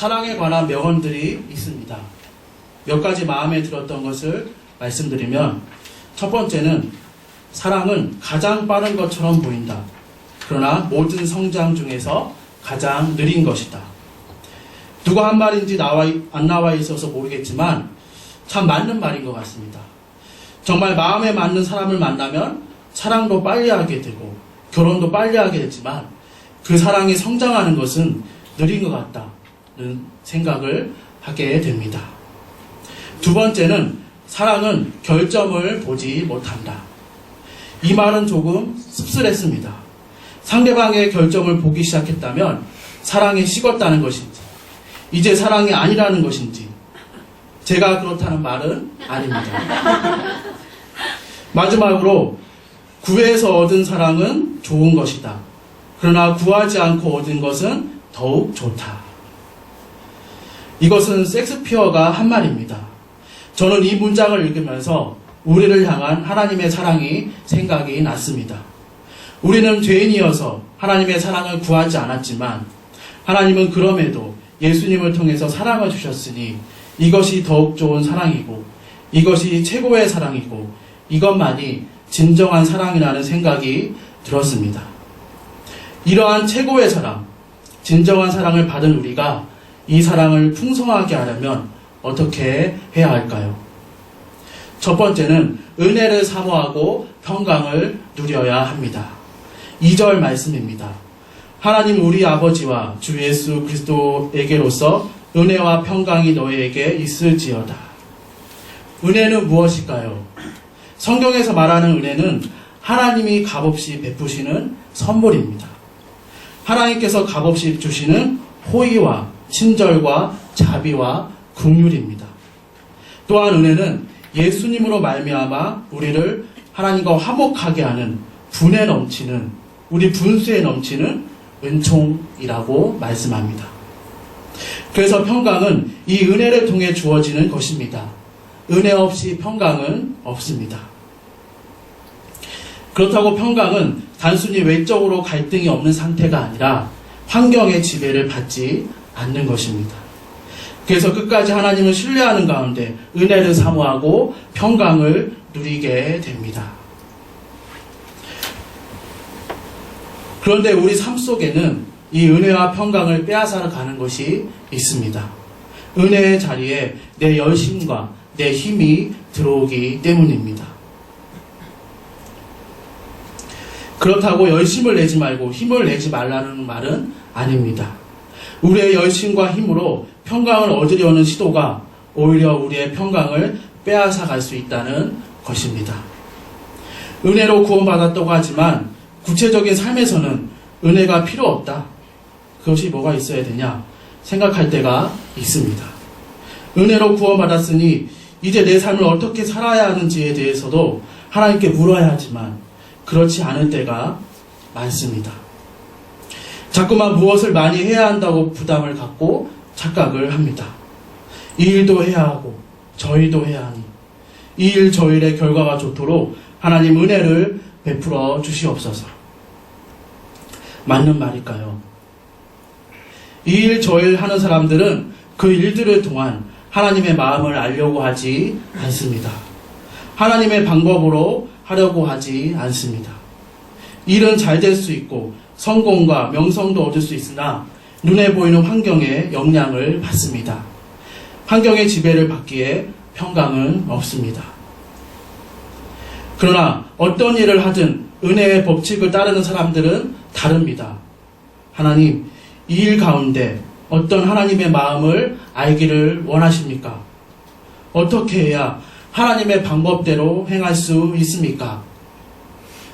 사랑에 관한 명언들이 있습니다. 몇 가지 마음에 들었던 것을 말씀드리면, 첫 번째는 사랑은 가장 빠른 것처럼 보인다. 그러나 모든 성장 중에서 가장 느린 것이다. 누가 한 말인지 안 나와 있어서 모르겠지만 참 맞는 말인 것 같습니다. 정말 마음에 맞는 사람을 만나면 사랑도 빨리 하게 되고 결혼도 빨리 하게 되지만 그 사랑이 성장하는 것은 느린 것 같다는 생각을 하게 됩니다. 두 번째는 사랑은 결점을 보지 못한다. 이 말은 조금 씁쓸했습니다. 상대방의 결점을 보기 시작했다면 사랑이 식었다는 것인지, 이제 사랑이 아니라는 것인지, 제가 그렇다는 말은 아닙니다. 마지막으로, 구해서 얻은 사랑은 좋은 것이다. 그러나 구하지 않고 얻은 것은 더욱 좋다. 이것은 섹스피어가 한 말입니다. 저는 이 문장을 읽으면서 우리를 향한 하나님의 사랑이 생각이 났습니다. 우리는 죄인이어서 하나님의 사랑을 구하지 않았지만 하나님은 그럼에도 예수님을 통해서 사랑을 주셨으니 이것이 더욱 좋은 사랑이고 이것이 최고의 사랑이고 이것만이 진정한 사랑이라는 생각이 들었습니다. 이러한 최고의 사랑, 진정한 사랑을 받은 우리가 이 사랑을 풍성하게 하려면 어떻게 해야 할까요? 첫 번째는 은혜를 사모하고 평강을 누려야 합니다. 2절 말씀입니다. 하나님 우리 아버지와 주 예수 그리스도에게로서 은혜와 평강이 너희에게 있을지어다. 은혜는 무엇일까요? 성경에서 말하는 은혜는 하나님이 값없이 베푸시는 선물입니다. 하나님께서 값없이 주시는 호의와 친절과 자비와 긍휼입니다. 또한 은혜는 예수님으로 말미암아 우리를 하나님과 화목하게 하는 분에 넘치는, 우리 분수에 넘치는 은총이라고 말씀합니다. 그래서 평강은 이 은혜를 통해 주어지는 것입니다. 은혜 없이 평강은 없습니다. 그렇다고 평강은 단순히 외적으로 갈등이 없는 상태가 아니라 환경의 지배를 받지 않는 것입니다. 그래서 끝까지 하나님을 신뢰하는 가운데 은혜를 사모하고 평강을 누리게 됩니다. 그런데 우리 삶 속에는 이 은혜와 평강을 빼앗아 가는 것이 있습니다. 은혜의 자리에 내 열심과 내 힘이 들어오기 때문입니다. 그렇다고 열심을 내지 말고 힘을 내지 말라는 말은 아닙니다. 우리의 열심과 힘으로 평강을 얻으려는 시도가 오히려 우리의 평강을 빼앗아 갈 수 있다는 것입니다. 은혜로 구원받았다고 하지만 구체적인 삶에서는 은혜가 필요 없다. 그것이 뭐가 있어야 되냐 생각할 때가 있습니다. 은혜로 구원받았으니 이제 내 삶을 어떻게 살아야 하는지에 대해서도 하나님께 물어야 하지만 그렇지 않은 때가 많습니다. 자꾸만 무엇을 많이 해야 한다고 부담을 갖고 착각을 합니다. 이 일도 해야 하고 저 일도 해야 하니 이 일 저 일의 결과가 좋도록 하나님 은혜를 베풀어 주시옵소서. 맞는 말일까요? 이 일 저 일 하는 사람들은 그 일들을 통한 하나님의 마음을 알려고 하지 않습니다. 하나님의 방법으로 하려고 하지 않습니다. 일은 잘 될 수 있고 성공과 명성도 얻을 수 있으나 눈에 보이는 환경에 영향을 받습니다. 환경의 지배를 받기에 평강은 없습니다. 그러나 어떤 일을 하든 은혜의 법칙을 따르는 사람들은 다릅니다. 하나님, 이 일 가운데 어떤 하나님의 마음을 알기를 원하십니까? 어떻게 해야 하나님의 방법대로 행할 수 있습니까?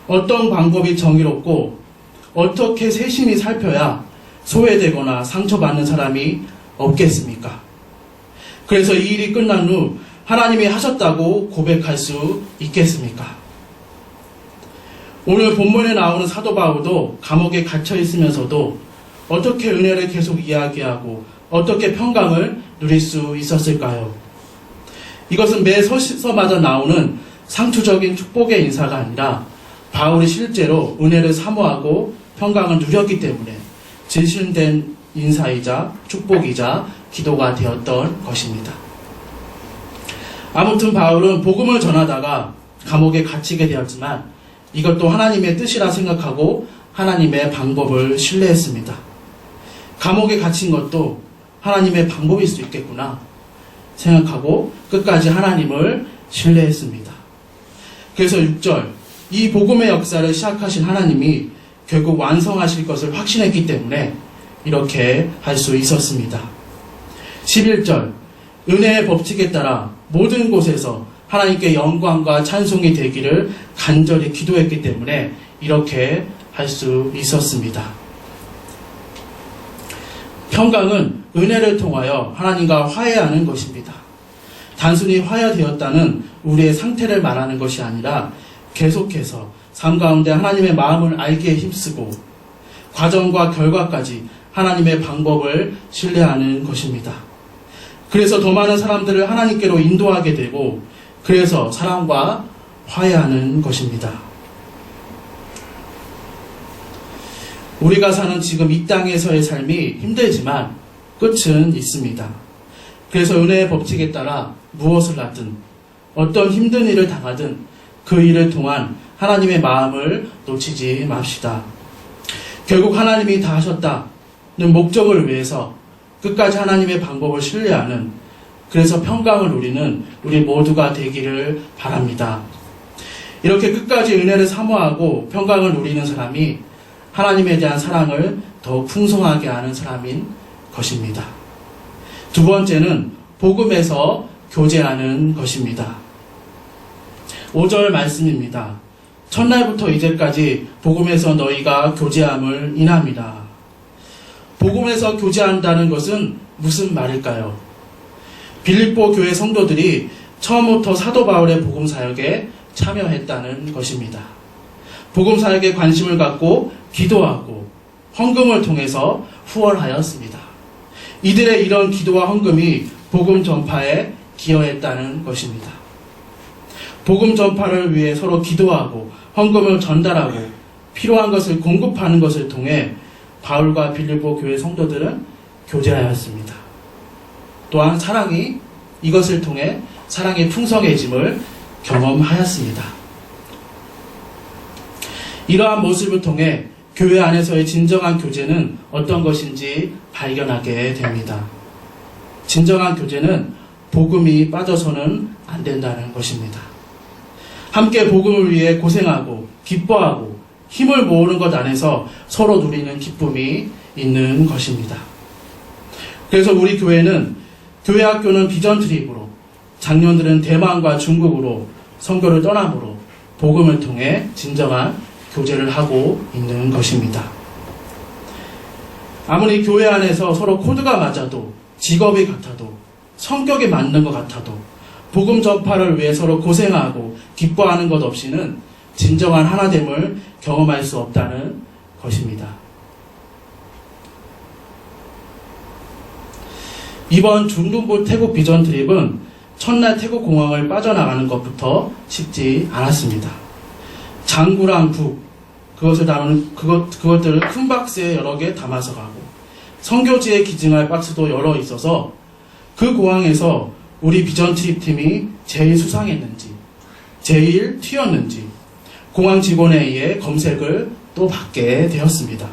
어떤 방법이 정의롭고 어떻게 세심히 살펴야 소외되거나 상처받는 사람이 없겠습니까? 그래서 이 일이 끝난 후 하나님이 하셨다고 고백할 수 있겠습니까? 오늘 본문에 나오는 사도 바울도 감옥에 갇혀 있으면서도 어떻게 은혜를 계속 이야기하고 어떻게 평강을 누릴 수 있었을까요? 이것은 매 서서마다 나오는 상투적인 축복의 인사가 아니라 바울이 실제로 은혜를 사모하고 평강을 누렸기 때문에 진실된 인사이자 축복이자 기도가 되었던 것입니다. 아무튼 바울은 복음을 전하다가 감옥에 갇히게 되었지만 이것도 하나님의 뜻이라 생각하고 하나님의 방법을 신뢰했습니다. 감옥에 갇힌 것도 하나님의 방법일 수 있겠구나 생각하고 끝까지 하나님을 신뢰했습니다. 그래서 6절, 이 복음의 역사를 시작하신 하나님이 결국 완성하실 것을 확신했기 때문에 이렇게 할 수 있었습니다. 11절, 은혜의 법칙에 따라 모든 곳에서 하나님께 영광과 찬송이 되기를 간절히 기도했기 때문에 이렇게 할 수 있었습니다. 평강은 은혜를 통하여 하나님과 화해하는 것입니다. 단순히 화해되었다는 우리의 상태를 말하는 것이 아니라 계속해서 삶 가운데 하나님의 마음을 알기에 힘쓰고 과정과 결과까지 하나님의 방법을 신뢰하는 것입니다. 그래서 더 많은 사람들을 하나님께로 인도하게 되고 그래서 사람과 화해하는 것입니다. 우리가 사는 지금 이 땅에서의 삶이 힘들지만 끝은 있습니다. 그래서 은혜의 법칙에 따라 무엇을 하든 어떤 힘든 일을 당하든 그 일을 통한 하나님의 마음을 놓치지 맙시다. 결국 하나님이 다 하셨다는 목적을 위해서 끝까지 하나님의 방법을 신뢰하는 그래서 평강을 누리는 우리 모두가 되기를 바랍니다. 이렇게 끝까지 은혜를 사모하고 평강을 누리는 사람이 하나님에 대한 사랑을 더 풍성하게 하는 사람인 것입니다. 두 번째는 복음에서 교제하는 것입니다. 5절 말씀입니다. 첫날부터 이제까지 복음에서 너희가 교제함을 인함이라. 복음에서 교제한다는 것은 무슨 말일까요? 빌립보 교회 성도들이 처음부터 사도 바울의 복음 사역에 참여했다는 것입니다. 복음 사역에 관심을 갖고 기도하고 헌금을 통해서 후원하였습니다. 이들의 이런 기도와 헌금이 복음 전파에 기여했다는 것입니다. 복음 전파를 위해 서로 기도하고 헌금을 전달하고 필요한 것을 공급하는 것을 통해 바울과 빌립보 교회 성도들은 교제하였습니다. 또한 이것을 통해 사랑의 풍성해짐을 경험하였습니다. 이러한 모습을 통해 교회 안에서의 진정한 교제는 어떤 것인지 발견하게 됩니다. 진정한 교제는 복음이 빠져서는 안 된다는 것입니다. 함께 복음을 위해 고생하고 기뻐하고 힘을 모으는 것 안에서 서로 누리는 기쁨이 있는 것입니다. 그래서 우리 교회는 교회 학교는 비전 트립으로 장년들은 대만과 중국으로 선교를 떠남으로 복음을 통해 진정한 교제를 하고 있는 것입니다. 아무리 교회 안에서 서로 코드가 맞아도 직업이 같아도 성격이 맞는 것 같아도 복음 전파를 위해 서로 고생하고 기뻐하는 것 없이는 진정한 하나됨을 경험할 수 없다는 것입니다. 이번 중등부 태국 비전 트립은 첫날 태국 공항을 빠져나가는 것부터 쉽지 않았습니다. 장구랑 북 그것을 담는 그것들을 큰 박스에 여러 개 담아서 가고 선교지에 기증할 박스도 여러 있어서 그 공항에서 우리 비전 트립 팀이 제일 수상했는지 제일 튀었는지 공항 직원에 의해 검색을 또 받게 되었습니다.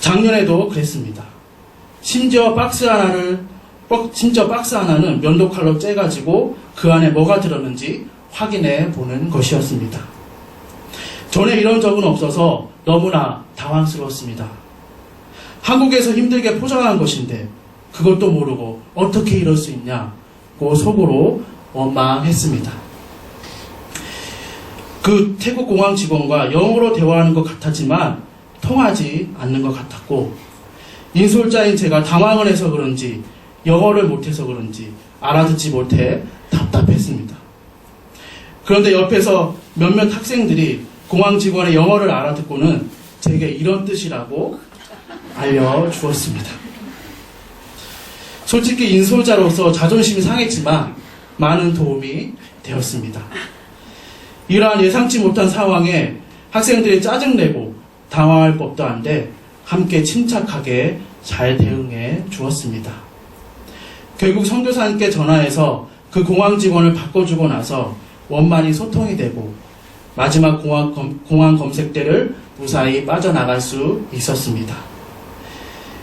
작년에도 그랬습니다. 심지어 박스 하나는 면도칼로 째가지고 그 안에 뭐가 들었는지 확인해 보는 것이었습니다. 전에 이런 적은 없어서 너무나 당황스러웠습니다. 한국에서 힘들게 포장한 것인데 그것도 모르고 어떻게 이럴 수 있냐고 속으로 원망했습니다. 그 태국 공항 직원과 영어로 대화하는 것 같았지만 통하지 않는 것 같았고 인솔자인 제가 당황을 해서 그런지 영어를 못해서 그런지 알아듣지 못해 답답했습니다. 그런데 옆에서 몇몇 학생들이 공항 직원의 영어를 알아듣고는 제게 이런 뜻이라고 알려주었습니다. 솔직히 인솔자로서 자존심이 상했지만 많은 도움이 되었습니다. 이러한 예상치 못한 상황에 학생들이 짜증내고 당황할 법도 한데 함께 침착하게 잘 대응해 주었습니다. 결국 선교사님께 전화해서 그 공항 직원을 바꿔주고 나서 원만히 소통이 되고 마지막 공항 검색대를 무사히 빠져나갈 수 있었습니다.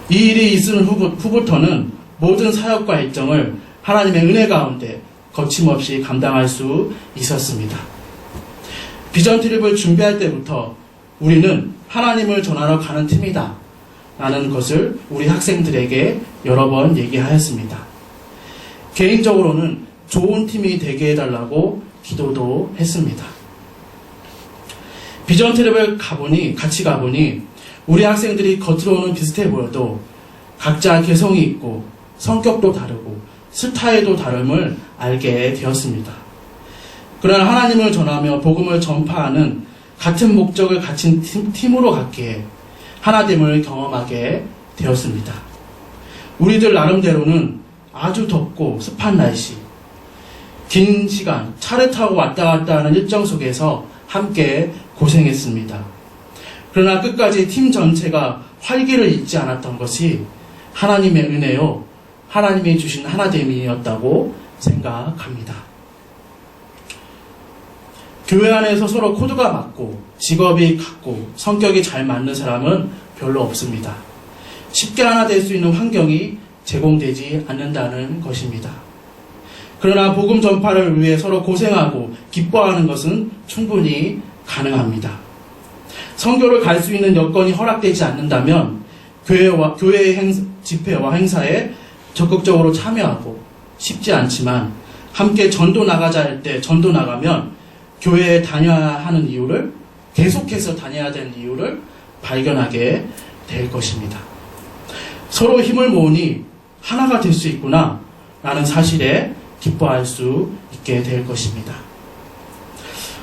이 일이 있은 후부터는 모든 사역과 일정을 하나님의 은혜 가운데 거침없이 감당할 수 있었습니다. 비전 트립을 준비할 때부터 우리는 하나님을 전하러 가는 팀이다 라는 것을 우리 학생들에게 여러 번 얘기하였습니다. 개인적으로는 좋은 팀이 되게 해달라고 기도도 했습니다. 비전 트립을 같이 가보니 우리 학생들이 겉으로는 비슷해 보여도 각자 개성이 있고 성격도 다르고 스타일도 다름을 알게 되었습니다. 그러나 하나님을 전하며 복음을 전파하는 같은 목적을 가진 팀으로 갔기에 하나됨을 경험하게 되었습니다. 우리들 나름대로는 아주 덥고 습한 날씨, 긴 시간 차를 타고 왔다 갔다 하는 일정 속에서 함께 고생했습니다. 그러나 끝까지 팀 전체가 활기를 잃지 않았던 것이 하나님의 은혜요, 하나님이 주신 하나됨이었다고 생각합니다. 교회 안에서 서로 코드가 맞고 직업이 같고 성격이 잘 맞는 사람은 별로 없습니다. 쉽게 하나 될 수 있는 환경이 제공되지 않는다는 것입니다. 그러나 복음 전파를 위해 서로 고생하고 기뻐하는 것은 충분히 가능합니다. 선교를 갈 수 있는 여건이 허락되지 않는다면 교회의 집회와 행사에 적극적으로 참여하고 쉽지 않지만 함께 전도 나가자 할 때 전도 나가면 교회에 다녀야 하는 이유를, 계속해서 다녀야 되는 이유를 발견하게 될 것입니다. 서로 힘을 모으니 하나가 될 수 있구나 라는 사실에 기뻐할 수 있게 될 것입니다.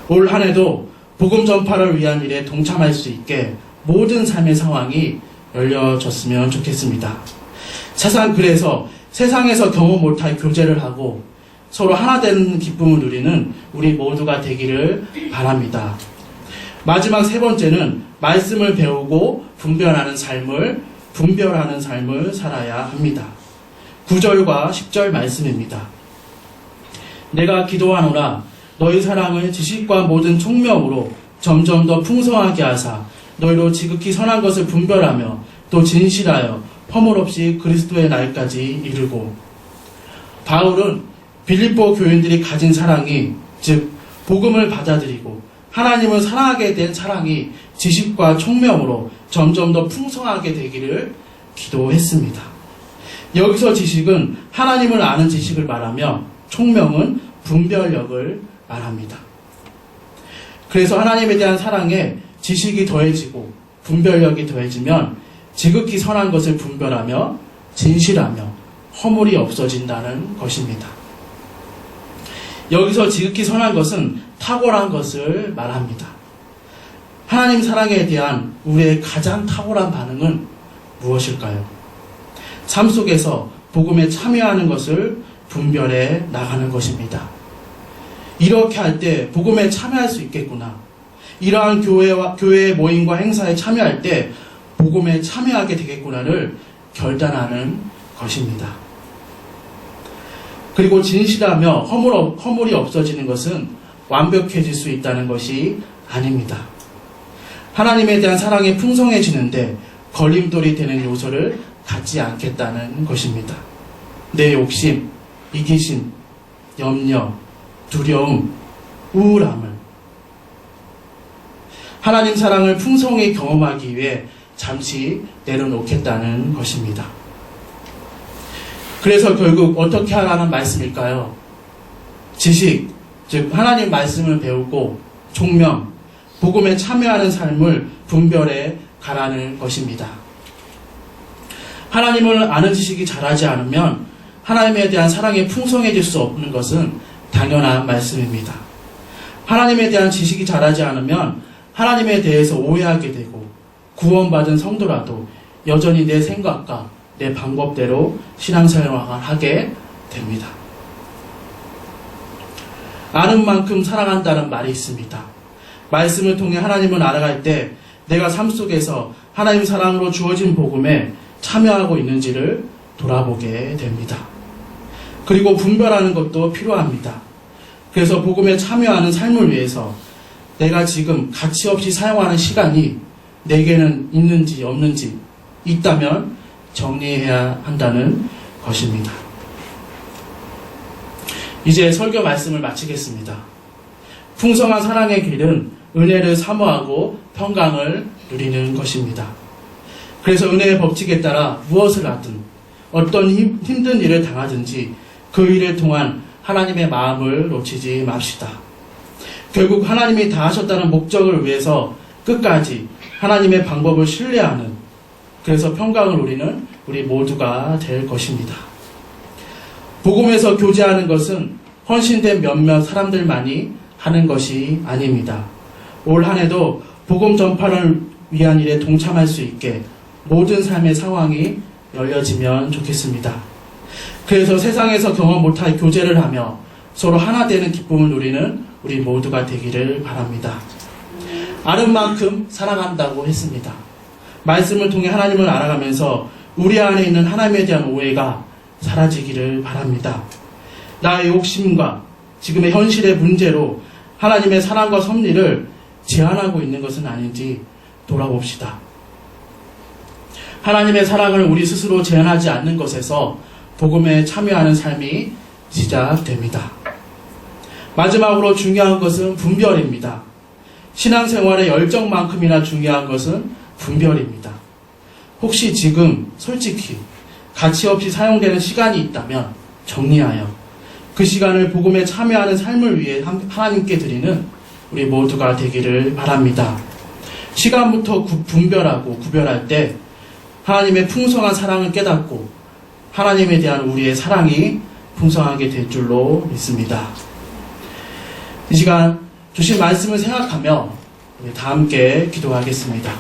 올 한 해도 복음 전파를 위한 일에 동참할 수 있게 모든 삶의 상황이 열려졌으면 좋겠습니다. 그래서 세상에서 경험 못할 교제를 하고 서로 하나 되는 기쁨을 누리는 우리 모두가 되기를 바랍니다. 마지막 세 번째는 말씀을 배우고 분별하는 삶을 살아야 합니다. 9절과 10절 말씀입니다. 내가 기도하노라 너희 사랑을 지식과 모든 총명으로 점점 더 풍성하게 하사 너희로 지극히 선한 것을 분별하며 또 진실하여 허물 없이 그리스도의 날까지 이르고. 바울은 빌립보 교인들이 가진 사랑이, 즉 복음을 받아들이고 하나님을 사랑하게 된 사랑이 지식과 총명으로 점점 더 풍성하게 되기를 기도했습니다. 여기서 지식은 하나님을 아는 지식을 말하며 총명은 분별력을 말합니다. 그래서 하나님에 대한 사랑에 지식이 더해지고 분별력이 더해지면 지극히 선한 것을 분별하며 진실하며 허물이 없어진다는 것입니다. 여기서 지극히 선한 것은 탁월한 것을 말합니다. 하나님 사랑에 대한 우리의 가장 탁월한 반응은 무엇일까요? 삶 속에서 복음에 참여하는 것을 분별해 나가는 것입니다. 이렇게 할 때 복음에 참여할 수 있겠구나. 이러한 교회의 모임과 행사에 참여할 때 복음에 참여하게 되겠구나를 결단하는 것입니다. 그리고 진실하며 허물이 없어지는 것은 완벽해질 수 있다는 것이 아닙니다. 하나님에 대한 사랑이 풍성해지는데 걸림돌이 되는 요소를 갖지 않겠다는 것입니다. 내 욕심, 이기심, 염려, 두려움, 우울함을 하나님 사랑을 풍성히 경험하기 위해 잠시 내려놓겠다는 것입니다. 그래서 결국 어떻게 하라는 말씀일까요? 지식, 즉 하나님 말씀을 배우고 총명, 복음에 참여하는 삶을 분별해 가라는 것입니다. 하나님을 아는 지식이 자라지 않으면 하나님에 대한 사랑이 풍성해질 수 없는 것은 당연한 말씀입니다. 하나님에 대한 지식이 자라지 않으면 하나님에 대해서 오해하게 되고 구원받은 성도라도 여전히 내 생각과 내 방법대로 신앙생활을 하게 됩니다. 아는 만큼 사랑한다는 말이 있습니다. 말씀을 통해 하나님을 알아갈 때 내가 삶 속에서 하나님 사랑으로 주어진 복음에 참여하고 있는지를 돌아보게 됩니다. 그리고 분별하는 것도 필요합니다. 그래서 복음에 참여하는 삶을 위해서 내가 지금 가치 없이 사용하는 시간이 내게는 있는지 없는지 있다면 정리해야 한다는 것입니다. 이제 설교 말씀을 마치겠습니다. 풍성한 사랑의 길은 은혜를 사모하고 평강을 누리는 것입니다. 그래서 은혜의 법칙에 따라 무엇을 하든 어떤 힘든 일을 당하든지 그 일을 통한 하나님의 마음을 놓치지 맙시다. 결국 하나님이 다 하셨다는 목적을 위해서 끝까지 하나님의 방법을 신뢰하는, 그래서 평강을 누리는 우리 모두가 될 것입니다. 복음에서 교제하는 것은 헌신된 몇몇 사람들만이 하는 것이 아닙니다. 올 한 해도 복음 전파를 위한 일에 동참할 수 있게 모든 삶의 상황이 열려지면 좋겠습니다. 그래서 세상에서 경험 못할 교제를 하며 서로 하나 되는 기쁨을 누리는 우리 모두가 되기를 바랍니다. 아는 만큼 사랑한다고 했습니다. 말씀을 통해 하나님을 알아가면서 우리 안에 있는 하나님에 대한 오해가 사라지기를 바랍니다. 나의 욕심과 지금의 현실의 문제로 하나님의 사랑과 섭리를 제한하고 있는 것은 아닌지 돌아봅시다. 하나님의 사랑을 우리 스스로 제한하지 않는 것에서 복음에 참여하는 삶이 시작됩니다. 마지막으로 중요한 것은 분별입니다. 신앙생활의 열정만큼이나 중요한 것은 분별입니다. 혹시 지금 솔직히 가치 없이 사용되는 시간이 있다면 정리하여 그 시간을 복음에 참여하는 삶을 위해 하나님께 드리는 우리 모두가 되기를 바랍니다. 시간부터 분별하고 구별할 때 하나님의 풍성한 사랑을 깨닫고 하나님에 대한 우리의 사랑이 풍성하게 될 줄로 믿습니다. 이 시간 주신 말씀을 생각하며 우리 다 함께 기도하겠습니다.